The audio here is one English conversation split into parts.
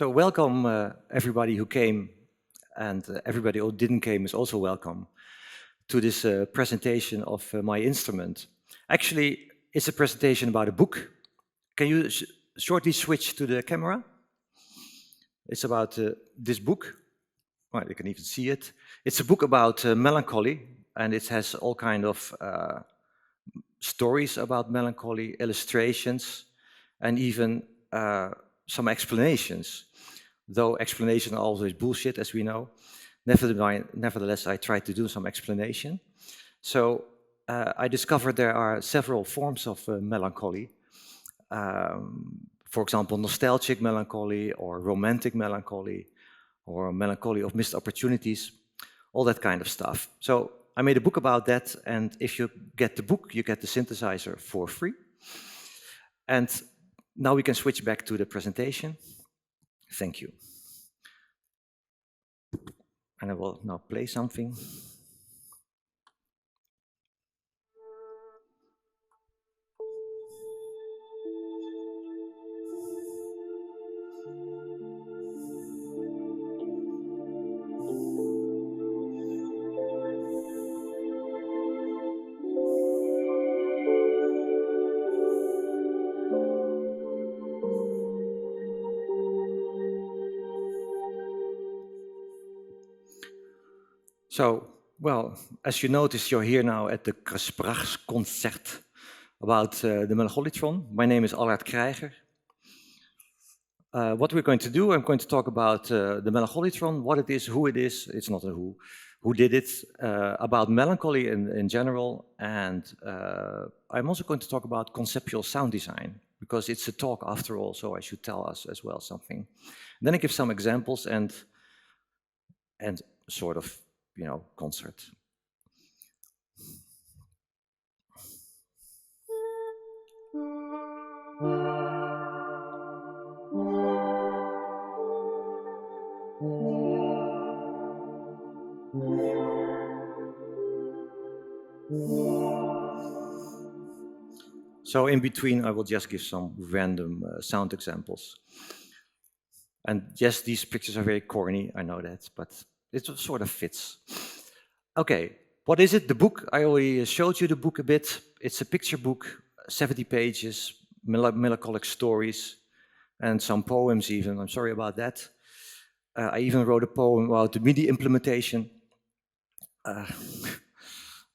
So welcome everybody who came, and everybody who didn't came is also welcome to this presentation of my instrument. Actually, it's a presentation about a book. Can you shortly switch to the camera? It's about this book. Well, you can even see it. It's a book about melancholy, and it has all kind of stories about melancholy, illustrations, and even some explanations. Though explanations are always bullshit, as we know. Nevertheless, I tried to do some explanation. So I discovered there are several forms of melancholy. For example, nostalgic melancholy, or romantic melancholy, or melancholy of missed opportunities, all that kind of stuff. So I made a book about that, and if you get the book, you get the synthesizer for free. And now we can switch back to the presentation. Thank you. And I will now play something. So, well, as you notice, you're here now at the Gesprächskonzert about the Melancholytron. My name is Allard Krijger. What we're going to do, I'm going to talk about the Melancholytron, what it is, who it is, it's not a who did it, about melancholy in general, and I'm also going to talk about conceptual sound design, because it's a talk after all, so I should tell us as well something. Then I give some examples and sort of, you know, concert. So in between, I will just give some random sound examples. And yes, these pictures are very corny, I know that, but it sort of fits. Okay, what is it? The book, I already showed you the book a bit. It's a picture book, 70 pages, melancholic stories, and some poems even. I'm sorry about that. I even wrote a poem about the MIDI implementation.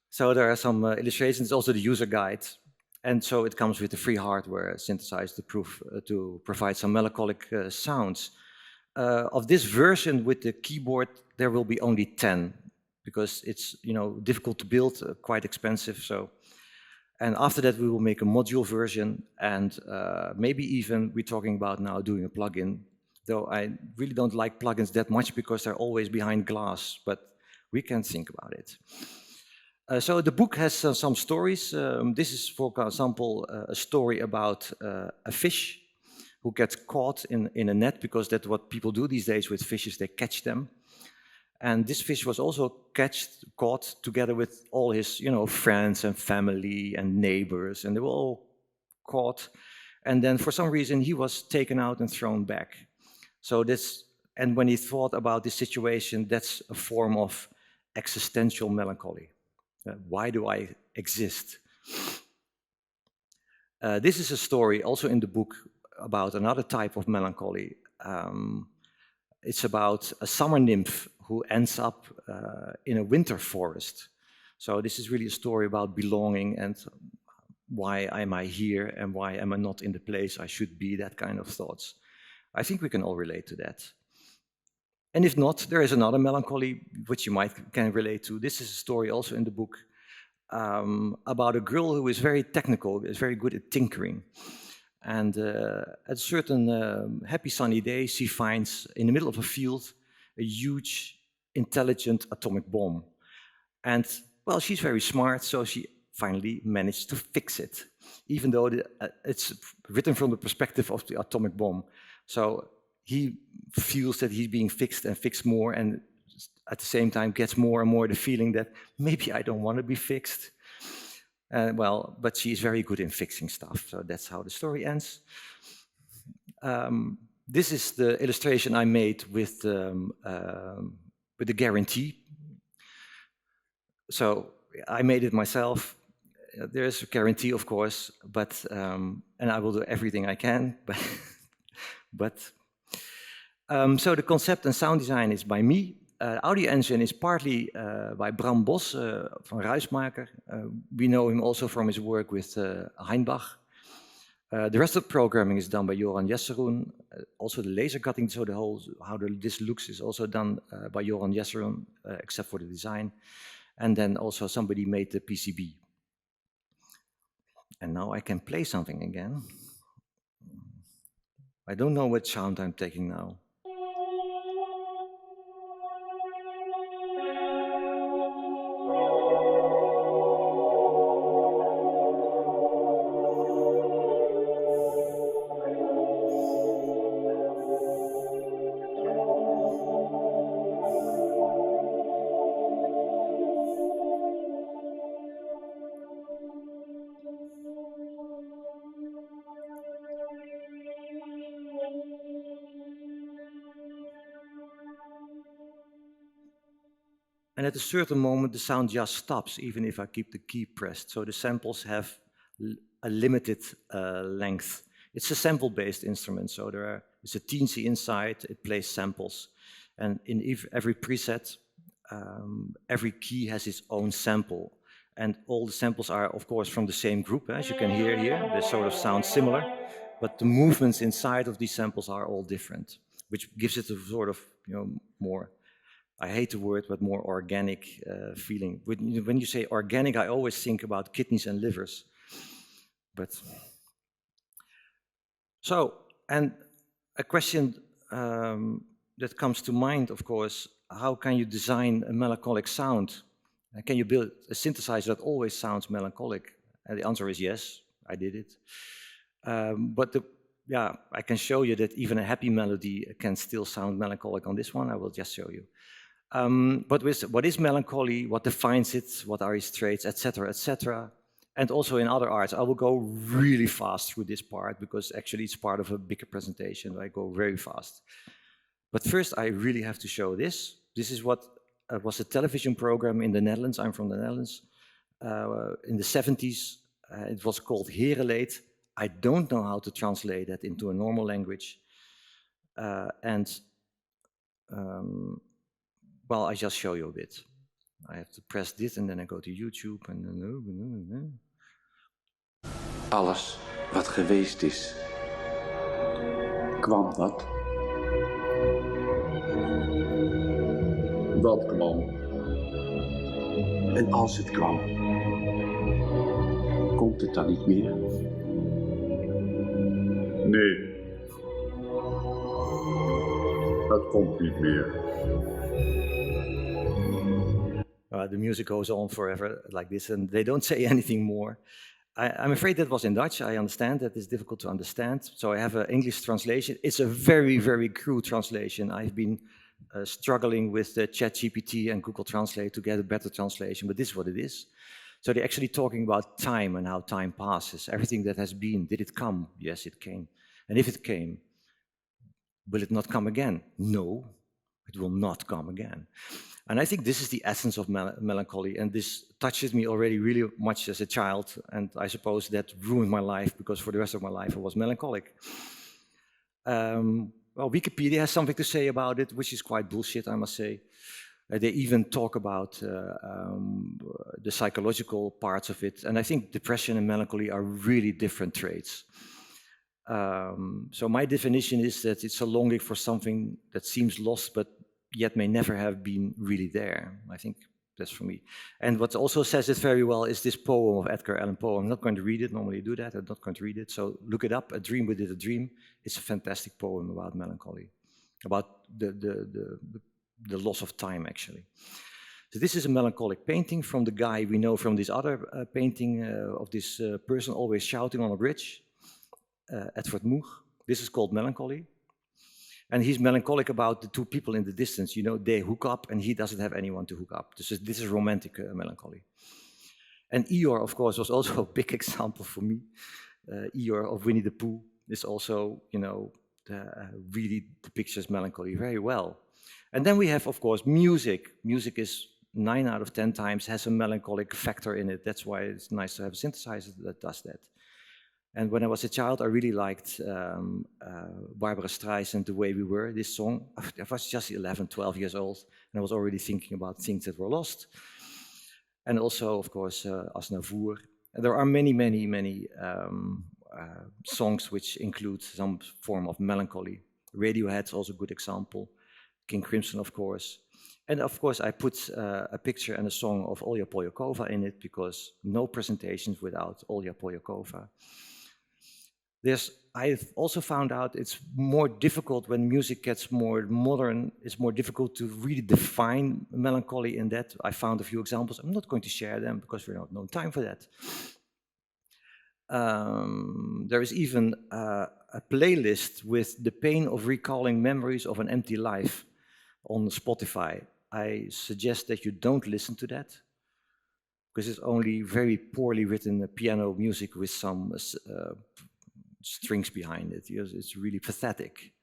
So there are some illustrations, also the user guide. And so it comes with the free hardware synthesizer to provide some melancholic sounds. Of this version with the keyboard, there will be only 10, because it's, you know, difficult to build, quite expensive. So, and after that we will make a module version, and maybe even we're talking about now doing a plugin. Though I really don't like plugins that much because they're always behind glass, but we can think about it. So the book has some stories. This is, for example, a story about a fish who gets caught in a net, because that's what people do these days with fishes, they catch them. And this fish was also caught together with all his, you know, friends and family and neighbors, and they were all caught. And then for some reason he was taken out and thrown back. So this, and when he thought about this situation, that's a form of existential melancholy. Why do I exist? This is a story also in the book about another type of melancholy. It's about a summer nymph who ends up in a winter forest. So this is really a story about belonging and why am I here and why am I not in the place I should be, that kind of thoughts. I think we can all relate to that. And if not, there is another melancholy which you can relate to. This is a story also in the book about a girl who is very technical, is very good at tinkering. And at a certain happy sunny day, she finds in the middle of a field a huge, intelligent atomic bomb. And, well, she's very smart, so she finally managed to fix it, even though it's written from the perspective of the atomic bomb. So he feels that he's being fixed and fixed more, and at the same time gets more and more the feeling that maybe I don't want to be fixed. Well, but she is very good in fixing stuff, so that's how the story ends. This is the illustration I made with the guarantee. So I made it myself. There is a guarantee, of course, but and I will do everything I can. So the concept and sound design is by me. Audio engine is partly by Bram Bos van Ruismaker. We know him also from his work with Heinbach. The rest of the programming is done by Joran Jesseroen. Also the laser cutting, so the whole how this looks is also done by Joran Jesseroen, except for the design. And then also somebody made the PCB. And now I can play something again. I don't know what sound I'm taking now. And at a certain moment, the sound just stops, even if I keep the key pressed. So the samples have a limited length. It's a sample-based instrument, so there's a teensy inside, it plays samples. And in every preset, every key has its own sample. And all the samples are, of course, from the same group, as you can hear here. They sort of sound similar, but the movements inside of these samples are all different, which gives it a sort of, more, I hate the word, but more organic feeling. When you say organic, I always think about kidneys and livers. But so, and a question that comes to mind, of course, how can you design a melancholic sound? Can you build a synthesizer that always sounds melancholic? And the answer is yes, I did it. But I can show you that even a happy melody can still sound melancholic on this one. I will just show you. But what is melancholy, what defines it, what are its traits, etc., etc. And also in other arts. I will go really fast through this part because actually it's part of a bigger presentation. I go very fast. But first I really have to show this. This is what was a television program in the Netherlands. I'm from the Netherlands. In the 70s, it was called Herenleed. I don't know how to translate that into a normal language. Well, I just show you a bit. I have to press this and then I go to YouTube and Alles wat geweest is, kwam dat? Dat kwam. En als het kwam, komt het dan niet meer? Nee, dat komt niet meer. The music goes on forever like this and they don't say anything more. I'm afraid that was in Dutch. I understand that it's difficult to understand. So I have an English translation. It's a very, very crude translation. I've been struggling with the ChatGPT and Google Translate to get a better translation, but this is what it is. So they're actually talking about time and how time passes. Everything that has been, did it come? Yes, it came. And if it came, will it not come again? No, it will not come again. And I think this is the essence of melancholy, and this touches me already really much as a child, and I suppose that ruined my life, because for the rest of my life I was melancholic. Well, Wikipedia has something to say about it, which is quite bullshit, I must say. They even talk about the psychological parts of it, and I think depression and melancholy are really different traits. So my definition is that it's a longing for something that seems lost, but yet may never have been really there. I think that's for me. And what also says it very well is this poem of Edgar Allan Poe. I'm not going to read it, normally I do that, I'm not going to read it, so look it up, A Dream Within a Dream. It's a fantastic poem about melancholy, about the loss of time, actually. So this is a melancholic painting from the guy we know from this other painting of this person always shouting on a bridge, Edvard Munch. This is called Melancholy. And he's melancholic about the two people in the distance, they hook up and he doesn't have anyone to hook up. This is romantic melancholy. And Eeyore, of course, was also a big example for me. Eeyore of Winnie the Pooh is also, really depicts melancholy very well. And then we have, of course, music. Music is 9 out of 10 times has a melancholic factor in it. That's why it's nice to have a synthesizer that does that. And when I was a child, I really liked Barbara Streisand, The Way We Were, this song. I was just 11, 12 years old, and I was already thinking about things that were lost. And also, of course, Aznavour. And there are many, many, many songs which include some form of melancholy. Radiohead's also a good example. King Crimson, of course. And of course, I put a picture and a song of Olja Polyakova in it, because no presentations without Olja Polyakova. I've also found out it's more difficult when music gets more modern. It's more difficult to really define melancholy in that. I found a few examples. I'm not going to share them because we don't have no time for that. There is even a playlist with the pain of recalling memories of an empty life on Spotify. I suggest that you don't listen to that, because it's only very poorly written piano music with some strings behind it. It's really pathetic.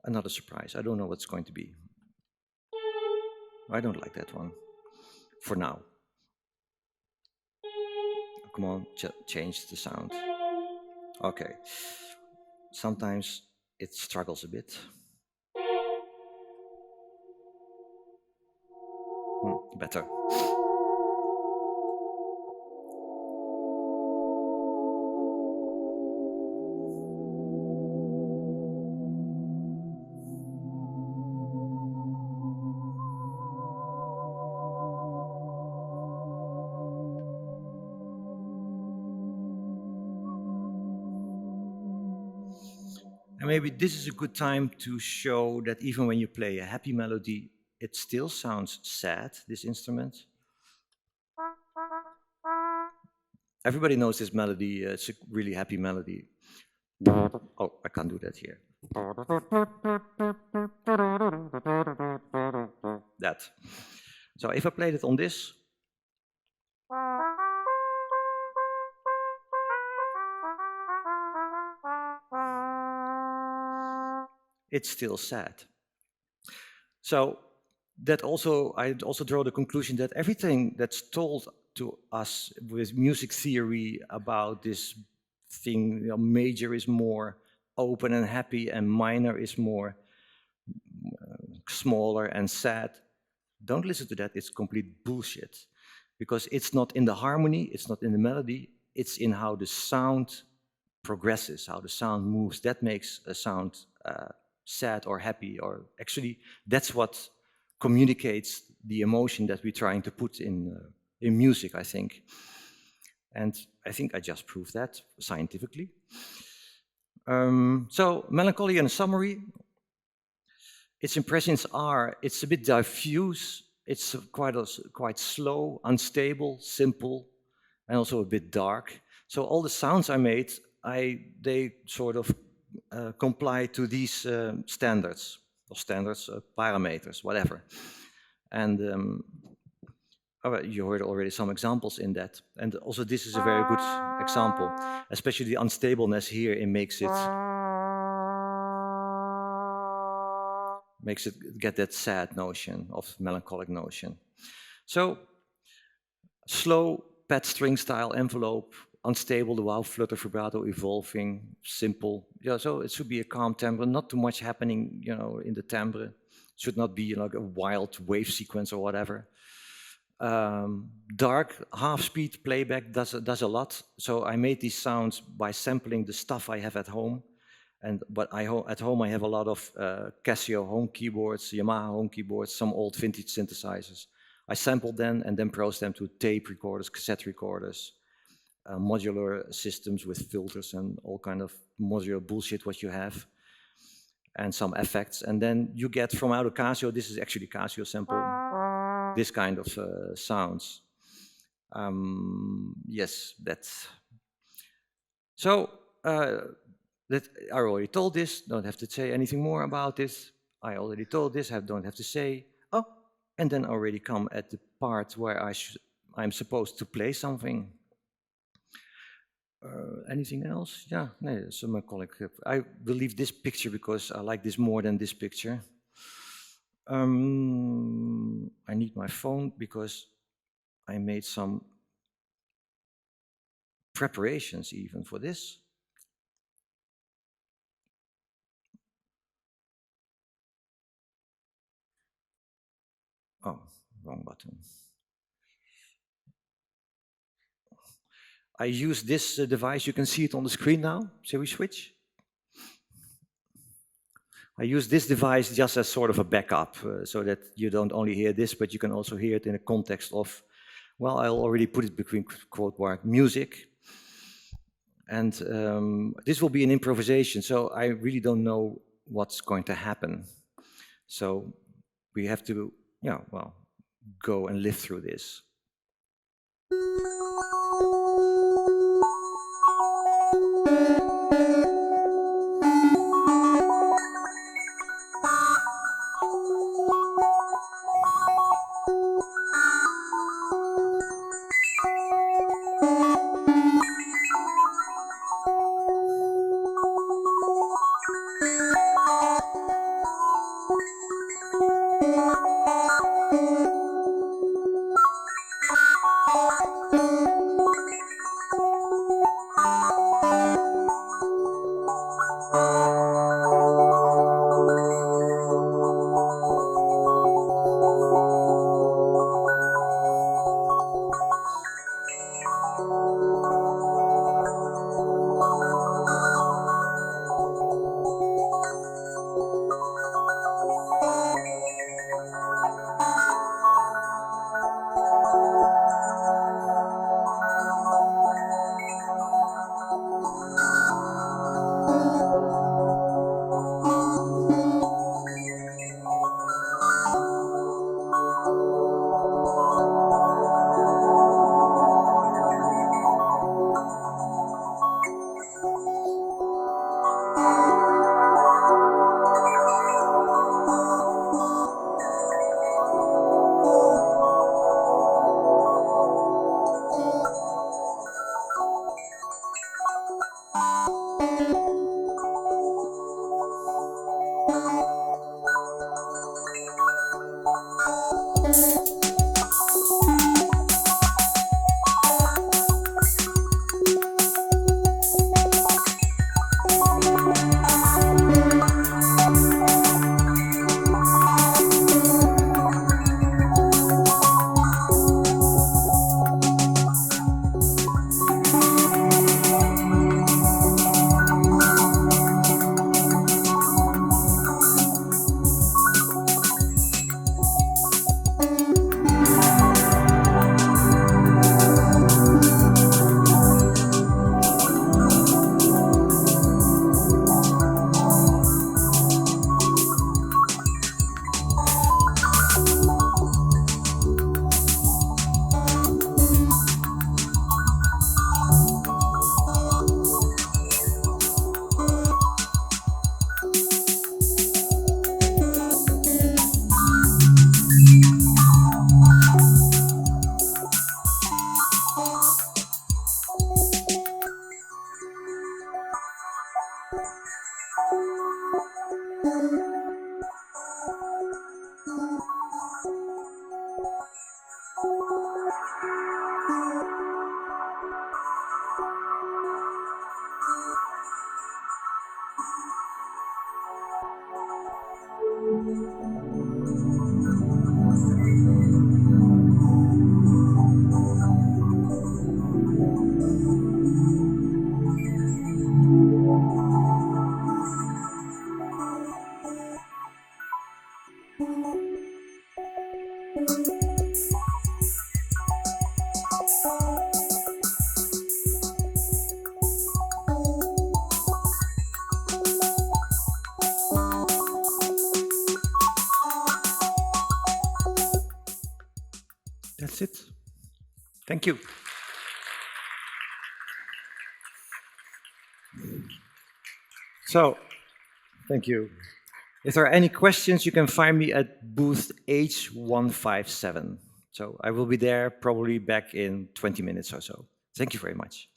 Another surprise. I don't know what's going to be. I don't like that one for now. Come on, change the sound. Okay. Sometimes it struggles a bit. Better. And maybe this is a good time to show that even when you play a happy melody, it still sounds sad, this instrument. Everybody knows this melody, it's a really happy melody. Oh, I can't do that here. That. So if I played it on this, it's still sad. So that also, I also draw the conclusion that everything that's told to us with music theory about this thing, major is more open and happy, and minor is more smaller and sad. Don't listen to that, it's complete bullshit. Because it's not in the harmony, it's not in the melody, it's in how the sound progresses, how the sound moves. That makes a sound sad or happy, or actually that's what communicates the emotion that we're trying to put in music, I think. And I think I just proved that scientifically. So melancholy in a summary, its impressions are, it's a bit diffuse, it's quite slow, unstable, simple, and also a bit dark. So all the sounds I made, they sort of comply to these standards, or parameters, whatever. And you heard already some examples in that. And also this is a very good example, especially the unstableness here, it makes it get that sad notion of melancholic notion. So slow pad string style envelope, unstable, the wow, flutter, vibrato, evolving, simple. Yeah, so it should be a calm timbre, not too much happening, in the timbre. It should not be like a wild wave sequence or whatever. Dark, half-speed playback does a lot. So I made these sounds by sampling the stuff I have at home. But at home I have a lot of Casio home keyboards, Yamaha home keyboards, some old vintage synthesizers. I sampled them and then processed them to tape recorders, cassette recorders, modular systems with filters and all kind of modular bullshit what you have, and some effects. And then you get from out of Casio, this is actually Casio sample, this kind of sounds. Yes, that's... So, I already told this, don't have to say anything more about this. I already told this, I don't have to say. Oh, and then already come at the part where I'm supposed to play something. Anything else? Yeah, no, so my colleague. I will leave this picture because I like this more than this picture. I need my phone because I made some preparations even for this. Oh, wrong button. I use this device. You can see it on the screen now. Shall we switch? I use this device just as sort of a backup, so that you don't only hear this, but you can also hear it in a context of, well, I'll already put it between quote mark music. And this will be an improvisation, so I really don't know what's going to happen. So we have to, yeah, well, go and live through this. That's it. Thank you. So, thank you. If there are any questions, you can find me at booth H157. So I will be there probably back in 20 minutes or so. Thank you very much.